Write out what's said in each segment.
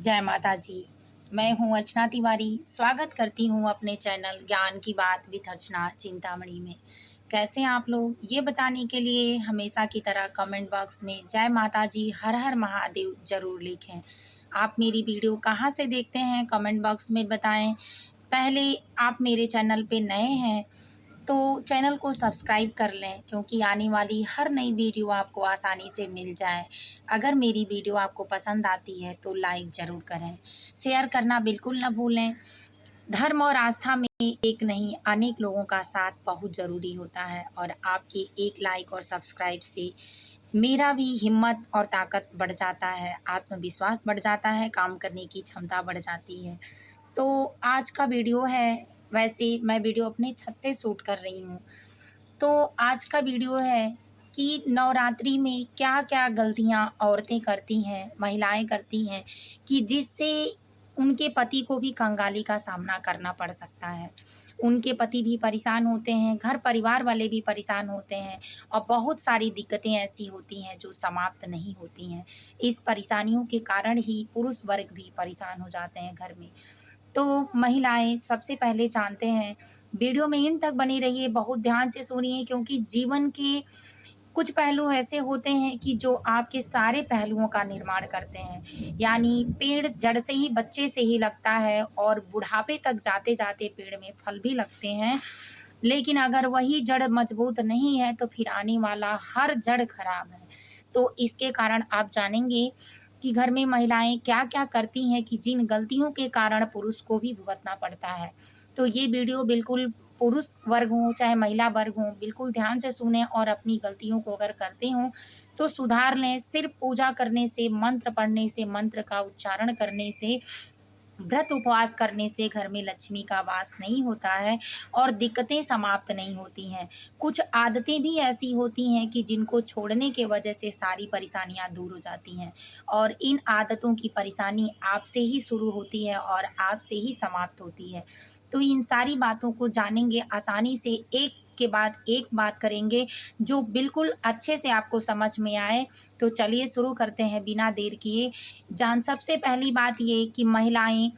जय माता जी। मैं हूँ अर्चना तिवारी, स्वागत करती हूँ अपने चैनल ज्ञान की बात विद अर्चना चिंतामणि में। कैसे हैं आप लोग? ये बताने के लिए हमेशा की तरह कमेंट बॉक्स में जय माता जी, हर हर महादेव ज़रूर लिखें। आप मेरी वीडियो कहाँ से देखते हैं कमेंट बॉक्स में बताएँ। पहले आप मेरे चैनल पे नए हैं तो चैनल को सब्सक्राइब कर लें, क्योंकि आने वाली हर नई वीडियो आपको आसानी से मिल जाए। अगर मेरी वीडियो आपको पसंद आती है तो लाइक ज़रूर करें, शेयर करना बिल्कुल ना भूलें। धर्म और आस्था में एक नहीं, अनेक लोगों का साथ बहुत ज़रूरी होता है और आपके एक लाइक और सब्सक्राइब से मेरा भी हिम्मत और ताकत बढ़ जाता है, आत्मविश्वास बढ़ जाता है, काम करने की क्षमता बढ़ जाती है। तो आज का वीडियो है, वैसे मैं वीडियो अपने छत से शूट कर रही हूँ। तो आज का वीडियो है कि नवरात्रि में क्या-क्या गलतियाँ औरतें करती हैं, महिलाएँ करती हैं कि जिससे उनके पति को भी कंगाली का सामना करना पड़ सकता है। उनके पति भी परेशान होते हैं, घर परिवार वाले भी परेशान होते हैं और बहुत सारी दिक्कतें ऐसी होती हैं जो समाप्त नहीं होती हैं। इस परेशानियों के कारण ही पुरुष वर्ग भी परेशान हो जाते हैं घर में। तो महिलाएँ सबसे पहले जानते हैं, वीडियो में एंड तक बनी रहिए, बहुत ध्यान से सुनिए, क्योंकि जीवन के कुछ पहलू ऐसे होते हैं कि जो आपके सारे पहलुओं का निर्माण करते हैं। यानी पेड़ जड़ से ही, बच्चे से ही लगता है और बुढ़ापे तक जाते-जाते पेड़ में फल भी लगते हैं। लेकिन अगर वही जड़ मजबूत नहीं है तो फिर आने वाला हर जड़ खराब है। तो इसके कारण आप जानेंगे कि घर में महिलाएँ क्या-क्या करती हैं कि जिन गलतियों के कारण पुरुष को भी भुगतना पड़ता है। तो ये वीडियो बिल्कुल पुरुष वर्ग हों चाहे महिला वर्ग हों, बिल्कुल ध्यान से सुनें और अपनी गलतियों को अगर करते हों तो सुधार लें। सिर्फ़ पूजा करने से, मंत्र पढ़ने से, मंत्र का उच्चारण करने से, व्रत उपवास करने से घर में लक्ष्मी का वास नहीं होता है और दिक्कतें समाप्त नहीं होती हैं। कुछ आदतें भी ऐसी होती हैं कि जिनको छोड़ने के वजह से सारी परेशानियाँ दूर हो जाती हैं और इन आदतों की परेशानी आपसे ही शुरू होती है और आपसे ही समाप्त होती है। तो इन सारी बातों को जानेंगे, आसानी से एक के बाद एक बात करेंगे जो बिल्कुल अच्छे से आपको समझ में आए। तो चलिए शुरू करते हैं बिना देर किए। सबसे पहली बात ये कि महिलाएँ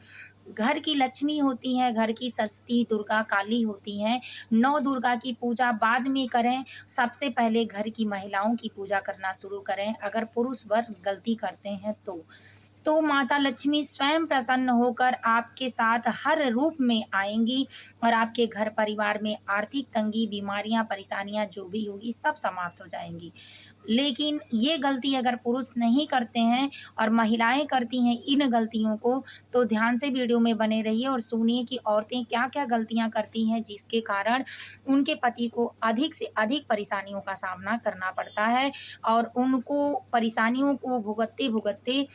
घर की लक्ष्मी होती हैं, घर की सरस्वती, दुर्गा, काली होती हैं। 9 दुर्गा की पूजा बाद में करें, सबसे पहले घर की महिलाओं की पूजा करना शुरू करें, अगर पुरुष वर्ग गलती करते हैं तो। तो माता लक्ष्मी स्वयं प्रसन्न होकर आपके साथ हर रूप में आएँगी और आपके घर परिवार में आर्थिक तंगी, बीमारियाँ, परेशानियाँ जो भी होगी सब समाप्त हो जाएँगी। लेकिन ये गलती अगर पुरुष नहीं करते हैं और महिलाएँ करती हैं इन गलतियों को, तो ध्यान से वीडियो में बने रहिए और सुनिए कि औरतें क्या-क्या गलतियाँ करती हैं जिसके कारण उनके पति को अधिक से अधिक परेशानियों का सामना करना पड़ता है और उनको परेशानियों को भुगतते-भुगतते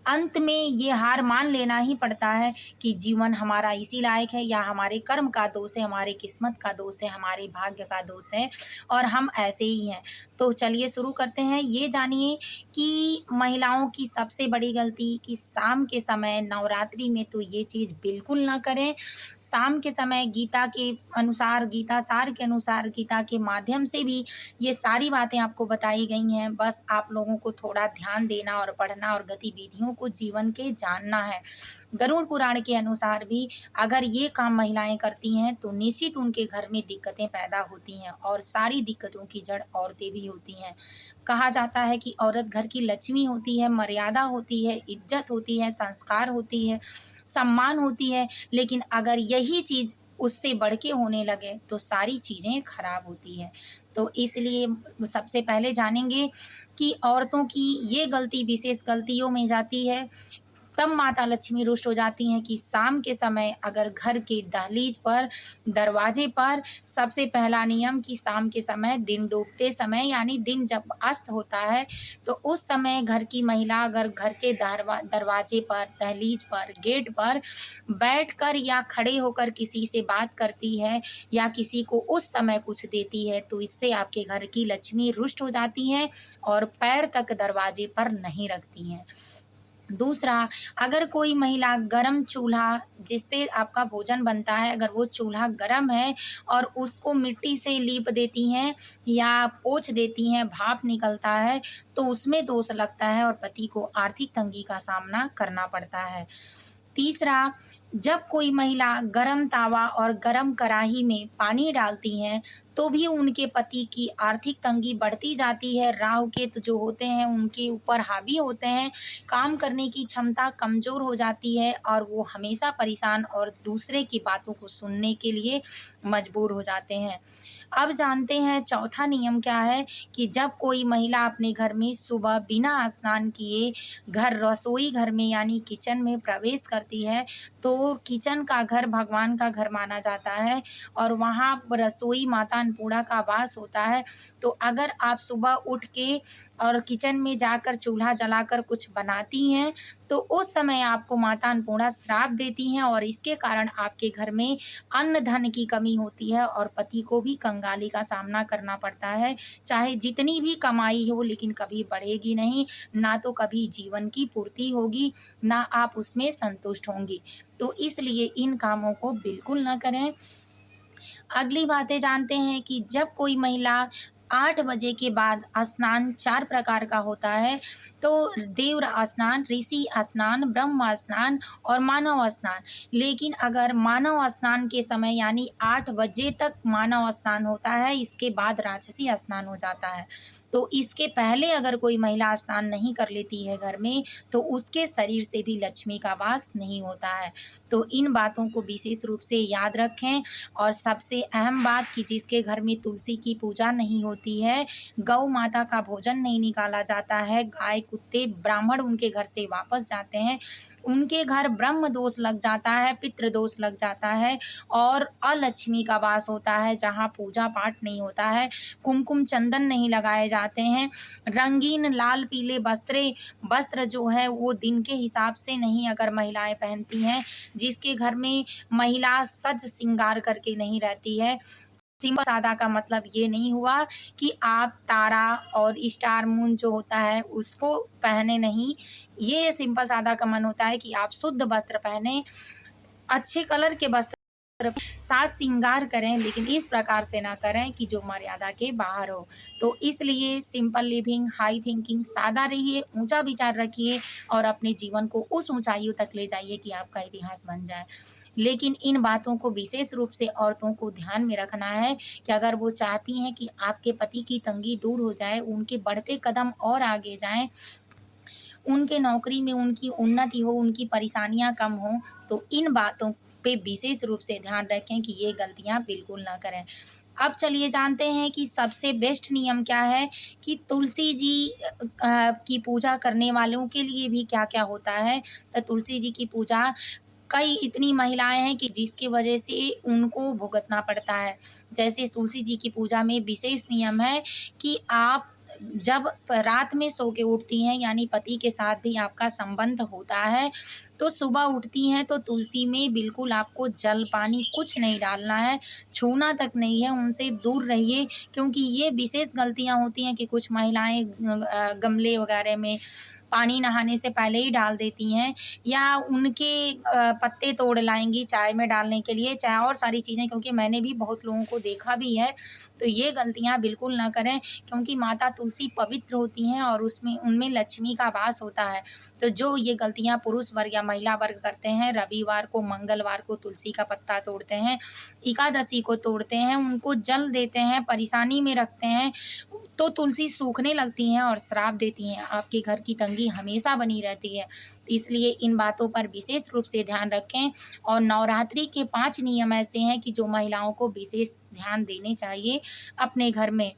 अंत में ये हार मान लेना ही पड़ता है कि जीवन हमारा इसी लायक है या हमारे कर्म का दोष है, हमारी किस्मत का दोष है, हमारे भाग्य का दोष है और हम ऐसे ही हैं। तो चलिए शुरू करते हैं। ये जानिए कि महिलाओं की सबसे बड़ी गलती कि शाम के समय नवरात्रि में तो ये चीज़ बिल्कुल ना करें। शाम के समय गीता के अनुसार, गीता सार के अनुसार, गीता के माध्यम से भी ये सारी बातें आपको बताई गई हैं। बस आप लोगों को थोड़ा ध्यान देना और पढ़ना और गतिविधियों को जीवन के जानना है। गरुड़ पुराण के अनुसार भी अगर ये काम महिलाएँ करती हैं तो निश्चित उनके घर में दिक्कतें पैदा होती हैं और सारी दिक्कतों की जड़ औरतें भी होती हैं। कहा जाता है कि औरत घर की लक्ष्मी होती है, मर्यादा होती है, इज़्ज़त होती है, संस्कार होती है, सम्मान होती है, लेकिन अगर यही चीज़ उससे बढ़ के होने लगे तो सारी चीज़ें खराब होती हैं। तो इसलिए सबसे पहले जानेंगे कि औरतों की ये गलती विशेष गलतियों में जाती है, तब माता लक्ष्मी रुष्ट हो जाती हैं कि शाम के समय अगर घर के दहलीज पर, दरवाजे पर सबसे पहला नियम कि शाम के समय दिन डूबते समय यानी दिन जब अस्त होता है, तो उस समय घर की महिला अगर घर के दरवाजे पर, दहलीज पर, गेट पर बैठकर या खड़े होकर किसी से बात करती है या किसी को उस समय कुछ देती है, तो इससे आपके घर की लक्ष्मी रुष्ट हो जाती हैं और पैर तक दरवाजे पर नहीं रखती हैं। दूसरा, अगर कोई महिला गरम चूल्हा जिस पे आपका भोजन बनता है, अगर वो चूल्हा गरम है और उसको मिट्टी से लीप देती हैं या पोंछ देती हैं, भाप निकलता है, तो उसमें दोष लगता है और पति को आर्थिक तंगी का सामना करना पड़ता है। तीसरा, जब कोई महिला गरम तावा और गरम कढ़ाही में पानी डालती हैं, तो भी उनके पति की आर्थिक तंगी बढ़ती जाती है। राहु केतु जो होते हैं उनके ऊपर हावी होते हैं, काम करने की क्षमता कमज़ोर हो जाती है और वो हमेशा परेशान और दूसरे की बातों को सुनने के लिए मजबूर हो जाते हैं। अब जानते हैं चौथा नियम क्या है कि जब कोई महिला अपने घर में सुबह बिना स्नान किए रसोई घर में यानी किचन में प्रवेश करती है, तो किचन का घर भगवान का घर माना जाता है और वहाँ रसोई माता अन्नपूर्णा का वास होता है। तो अगर आप सुबह उठ के और किचन में जाकर चूल्हा जलाकर कुछ बनाती हैं, तो उस समय आपको माता अन्नपूर्णा श्राप देती हैं और इसके कारण आपके घर में अन्न धन की कमी होती है और पति को भी कंगाली का सामना करना पड़ता है। चाहे जितनी भी कमाई हो लेकिन कभी बढ़ेगी नहीं, ना तो कभी जीवन की पूर्ति होगी, ना आप उसमें संतुष्ट होंगी। तो इसलिए इन कामों को बिल्कुल ना करें। अगली बातें जानते हैं कि जब कोई महिला 8 बजे के बाद स्नान 4 प्रकार का होता है, तो देव स्नान, ऋषि स्नान, ब्रह्म स्नान और मानव स्नान। लेकिन अगर मानव स्नान के समय यानी 8 बजे तक मानव स्नान होता है, इसके बाद राजसी स्नान हो जाता है। तो इसके पहले अगर कोई महिला स्नान नहीं कर लेती है घर में, तो उसके शरीर से भी लक्ष्मी का वास नहीं होता है। तो इन बातों को विशेष रूप से याद रखें। और सबसे अहम बात कि जिसके घर में तुलसी की पूजा नहीं होती है, गौ माता का भोजन नहीं निकाला जाता है, गाय, कुत्ते, ब्राह्मण उनके घर से वापस जाते हैं, उनके घर ब्रह्म दोष लग जाता है, पितृ दोष लग जाता है और अलक्ष्मी का वास होता है जहाँ पूजा पाठ नहीं होता है, कुमकुम चंदन नहीं लगाए जाते हैं, रंगीन लाल पीले वस्त्र जो है वो दिन के हिसाब से नहीं अगर महिलाएं पहनती हैं, जिसके घर में महिला सज श्रृंगार करके नहीं रहती है। सिंपल सादा का मतलब ये नहीं हुआ कि आप तारा और स्टार मून जो होता है उसको पहने नहीं। ये सिंपल सादा का मन होता है कि आप शुद्ध वस्त्र पहने, अच्छे कलर के वस्त्र, साज श्रृंगार करें, लेकिन इस प्रकार से ना करें कि जो मर्यादा के बाहर हो। तो इसलिए सिंपल लिविंग, हाई थिंकिंग, सादा रहिए, ऊंचा विचार रखिए और अपने जीवन को उस ऊंचाइयों तक ले जाइए कि आपका इतिहास बन जाए। लेकिन इन बातों को विशेष रूप से औरतों को ध्यान में रखना है कि अगर वो चाहती हैं कि आपके पति की तंगी दूर हो जाए, उनके बढ़ते कदम और आगे जाएँ, उनके नौकरी में उनकी उन्नति हो, उनकी परेशानियाँ कम हों, तो इन बातों पे विशेष रूप से ध्यान रखें कि ये गलतियाँ बिल्कुल ना करें। अब चलिए जानते हैं कि सबसे बेस्ट नियम क्या है कि तुलसी जी की पूजा करने वालों के लिए भी क्या-क्या होता है। तो तुलसी जी की पूजा कई इतनी महिलाएँ हैं कि जिसकी वजह से उनको भुगतना पड़ता है। जैसे तुलसी जी की पूजा में विशेष नियम है कि आप जब रात में सो के उठती हैं यानी पति के साथ भी आपका संबंध होता है, तो सुबह उठती हैं तो तुलसी में बिल्कुल आपको जल, पानी कुछ नहीं डालना है, छूना तक नहीं है, उनसे दूर रहिए क्योंकि ये विशेष गलतियाँ होती हैं कि कुछ महिलाएँ गमले वगैरह में पानी नहाने से पहले ही डाल देती हैं या उनके पत्ते तोड़ लाएँगी चाय में डालने के लिए, चाहे और सारी चीज़ें क्योंकि मैंने भी बहुत लोगों को देखा भी है। तो ये गलतियाँ बिल्कुल ना करें क्योंकि माता तुलसी पवित्र होती हैं और उसमें उनमें लक्ष्मी का वास होता है। तो जो ये गलतियाँ पुरुष वर्ग या महिला वर्ग करते हैं, रविवार को, मंगलवार को तुलसी का पत्ता तोड़ते हैं, एकादशी को तोड़ते हैं, उनको जल देते हैं, परेशानी में रखते हैं, तो तुलसी सूखने लगती हैं और श्राप देती हैं। आपके घर की तंगी हमेशा बनी रहती है। इसलिए इन बातों पर विशेष रूप से ध्यान रखें और नवरात्रि के 5 नियम ऐसे हैं कि जो महिलाओं को विशेष ध्यान देने चाहिए अपने घर में।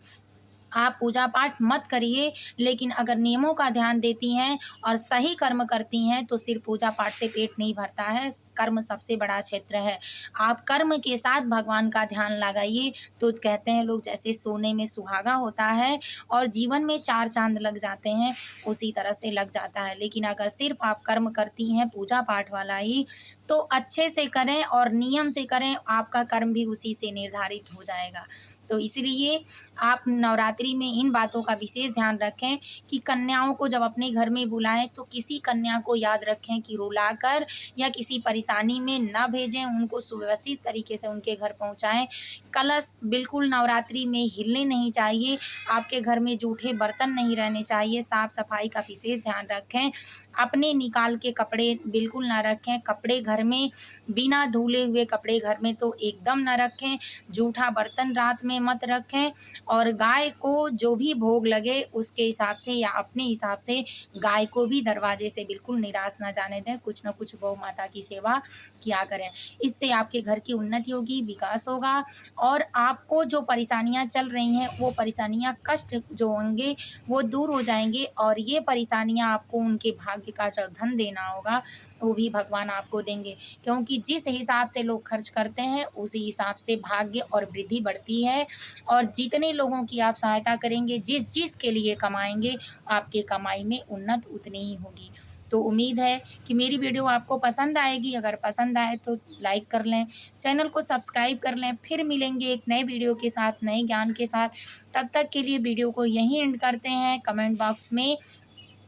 आप पूजा पाठ मत करिए, लेकिन अगर नियमों का ध्यान देती हैं और सही कर्म करती हैं, तो सिर्फ़ पूजा पाठ से पेट नहीं भरता है, कर्म सबसे बड़ा क्षेत्र है। आप कर्म के साथ भगवान का ध्यान लगाइए, तो कहते हैं लोग जैसे सोने में सुहागा होता है और जीवन में 4 चाँद लग जाते हैं, उसी तरह से लग जाता है। लेकिन अगर सिर्फ़ आप कर्म करती हैं पूजा पाठ वाला ही, तो अच्छे से करें और नियम से करें, आपका कर्म भी उसी से निर्धारित हो जाएगा। तो इसलिए आप नवरात्रि में इन बातों का विशेष ध्यान रखें कि कन्याओं को जब अपने घर में बुलाएं तो किसी कन्या को याद रखें कि रुलाकर या किसी परेशानी में न भेजें, उनको सुव्यवस्थित तरीके से उनके घर पहुंचाएं। कलश बिल्कुल नवरात्रि में हिलने नहीं चाहिए, आपके घर में जूठे बर्तन नहीं रहने चाहिए, साफ सफाई का विशेष ध्यान रखें। अपने निकाल के कपड़े बिल्कुल ना रखें, कपड़े घर में बिना धुले हुए कपड़े घर में तो एकदम ना रखें, जूठा बर्तन रात में मत रखें। और गाय को जो भी भोग लगे उसके हिसाब से या अपने हिसाब से गाय को भी दरवाजे से बिल्कुल निराश ना जाने दें, कुछ ना कुछ गौ माता की सेवा किया करें। इससे आपके घर की उन्नति होगी, विकास होगा और आपको जो परेशानियां चल रही हैं वो परेशानियां, कष्ट जो होंगे वो दूर हो जाएंगे और ये परेशानियां आपको उनके भाग्य का जो धन देना होगा वो भी भगवान आपको देंगे, क्योंकि जिस हिसाब से लोग खर्च करते हैं उसी हिसाब से भाग्य और वृद्धि बढ़ती है। और जितने लोगों की आप सहायता करेंगे, जिस जिस के लिए कमाएंगे, आपके कमाई में उन्नत उतनी ही होगी। तो उम्मीद है कि मेरी वीडियो आपको पसंद आएगी। अगर पसंद आए तो लाइक कर लें, चैनल को सब्सक्राइब कर लें। फिर मिलेंगे एक नए वीडियो के साथ, नए ज्ञान के साथ। तब तक के लिए वीडियो को यहीं एंड करते हैं। कमेंट बॉक्स में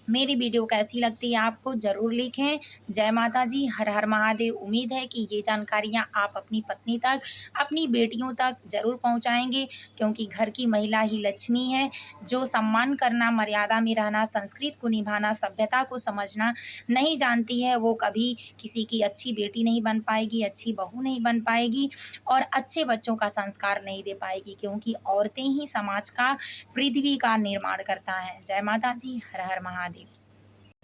मेरी वीडियो कैसी लगती है आपको ज़रूर लिखें। जय माता जी, हर हर महादेव। उम्मीद है कि ये जानकारियाँ आप अपनी पत्नी तक, अपनी बेटियों तक ज़रूर पहुँचाएंगे, क्योंकि घर की महिला ही लक्ष्मी है। जो सम्मान करना, मर्यादा में रहना, संस्कृत को निभाना, सभ्यता को समझना नहीं जानती है, वो कभी किसी की अच्छी बेटी नहीं बन पाएगी, अच्छी बहू नहीं बन पाएगी और अच्छे बच्चों का संस्कार नहीं दे पाएगी, क्योंकि औरतें ही समाज का, पृथ्वी का निर्माण करता है। जय माता जी, हर हर महादेव।